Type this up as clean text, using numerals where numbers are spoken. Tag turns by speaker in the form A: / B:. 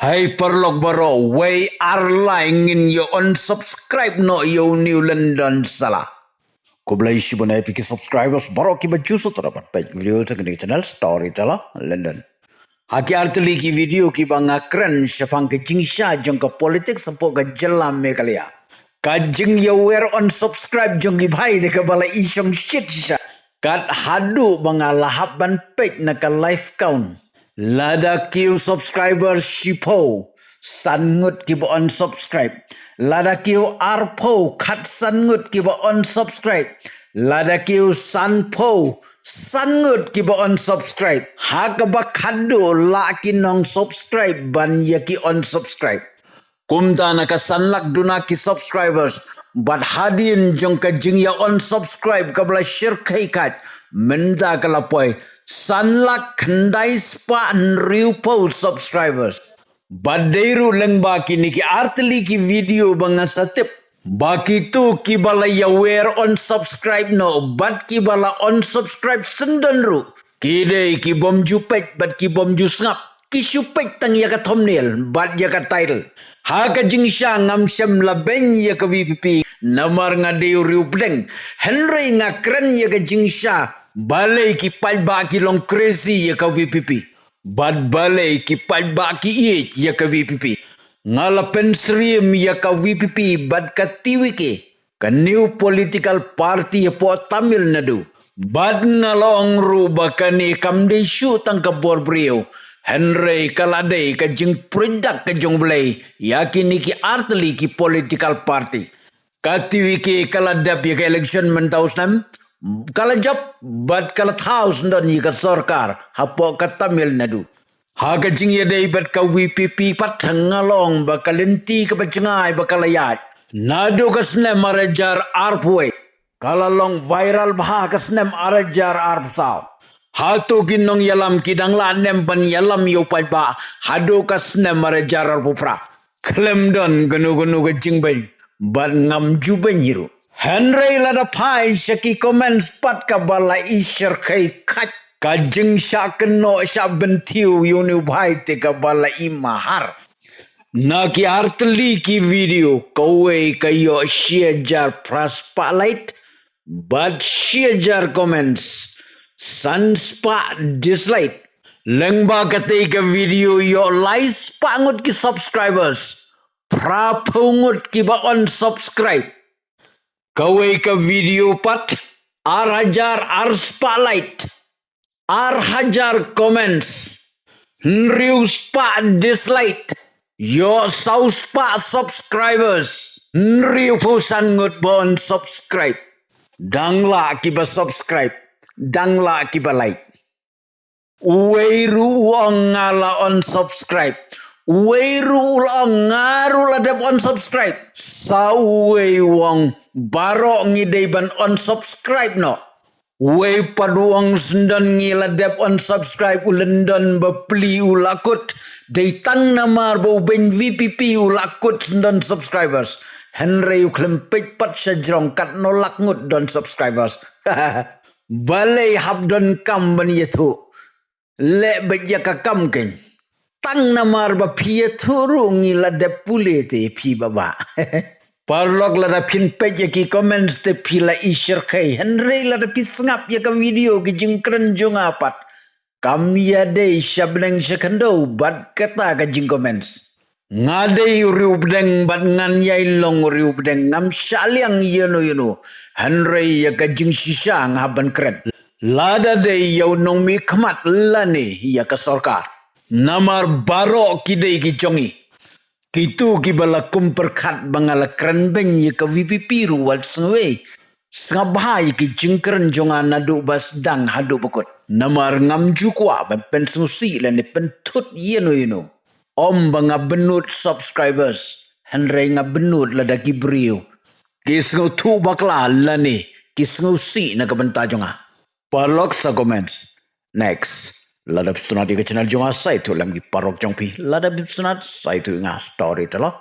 A: Hai perlok baro, way are lying in your unsubscribe no yo New London salah. Ko belai si bona epic subscribers baro ki baju so terapat baik video teknik channel Storyteller London. Haki arteli ki video ki banga keren syafang ke jingsha jong ke politik sempo ke jelam mekalia. Kajing ya wear unsubscribe jong ki bhai de ke bala isong shit sha. Kat hadu banga lahap ban page na ka live count. Lada kiu subscriber shipo sangut ki ba unsubscribe. Lada kiu arpo kat sangut ki ba unsubscribe. Lada kiu sanpo sangut ki ba unsubscribe. Hakaba kado laki nong subscribe ban yaki unsubscribe. Kumta na ka sanlak duna ki subscribers but hadin jong ka jingya unsubscribe kabla share kai kat menda kalapoy sanlak kandai spa riupo subscribers badairu leng baki niki arteli ki video banga satip baki tu ki bala ya wear unsubscribe no but ki bala unsubscribe sendanru kide ki bom jupek but ki bom jusngap ki supek tang ya ka thumbnail but ya ka title ha ka jingsha ngam syam la ben ya ka VPP namar ngadeu riupleng Henry ngakren ya ka jingsha balai ki palba ki long crazy ya ka VPP bad balai ki palba ki it ya ka VPP ngala pensrim ya ka VPP bad ka tiwike ka new political party ya po Tamil Nadu bad ngalong ruba ka ni kamde shoot ang ka borbrio Henry kaladai ka jing product ka jong belai yakin ki arteli ki political party ka tiwike kaladap ya ka election mentausnam kala job but kala house ndon yi ka sarkar hapo ka Tamil Nadu ha ka jing ya dei but ka VPP patangalong ba kalenti ka bacengai ba kalayat nadu ka snem marajar arpwe kala long viral bah ka snem arajar arpsau hatu ginong yalam kidang lanem ban yalam yo ba hado ka snem marajar arpupra klem don ganu ka jing ben ban ngam juben hiru Henry lada pai syaki comments pat ka bala isyer kai kat ka jing sya keno sya bentiu yunu bhai te ka bala imahar na ki arteli ki video kawe kayo share jar pras spotlight but share jar comments sunspa dislike lengba kate ka video yo lies pangut ki subscribers prapungut ki ba unsubscribe kawe ka video pat hajar spotlight hajar comments nriu spa dislike yo spa subscribers nriu pusan ngut bon subscribe dangla kiba subscribe dangla kiba like weiru ngala on subscribe weiru ngaru ladap on subscribe sawe wong baro ngidei ban on subscribe no wei paduang sendan ngiladap on subscribe ulendon bepli ulakut deitang namar bau ben VPP ulakut sendan subscribers Henry uklempet pat sajrong kat nolak ngut don subscribers balai habdon kam ban yetu le bejaka kam ken tang namar ba pia turu ngiladap pule te pi baba parlok lada pin page ki comments te pila isyer kai Henry lada pisngap ya ka video ki jingkren jong apat kam ya dei syableng syakando bad kata ka jing comments ngadei riubdeng bad ngan yai long riubdeng ngam syaliang yeno Henry ya ka jing shisha ngaban kret lada dei yau nong mi khamat lane ya ka sarkar namar baro kidei ki jongi kitu ki bala kumperkat bangala kren ben ye ka VPP ruwat sngwe sngabhai ki jingkren jonga nadu bas dang hadu bekut namar ngam jukwa ban pen susi lane pentut yeno om banga benut subscribers Henry nga benut lada ki brio ki sngu tu bakla lane ki sngu si na kabenta jonga parlok sa comments next ladap stunat di channel jonga sai tu lam ki parok jongpi ladap stunat sai tu nga Storyteller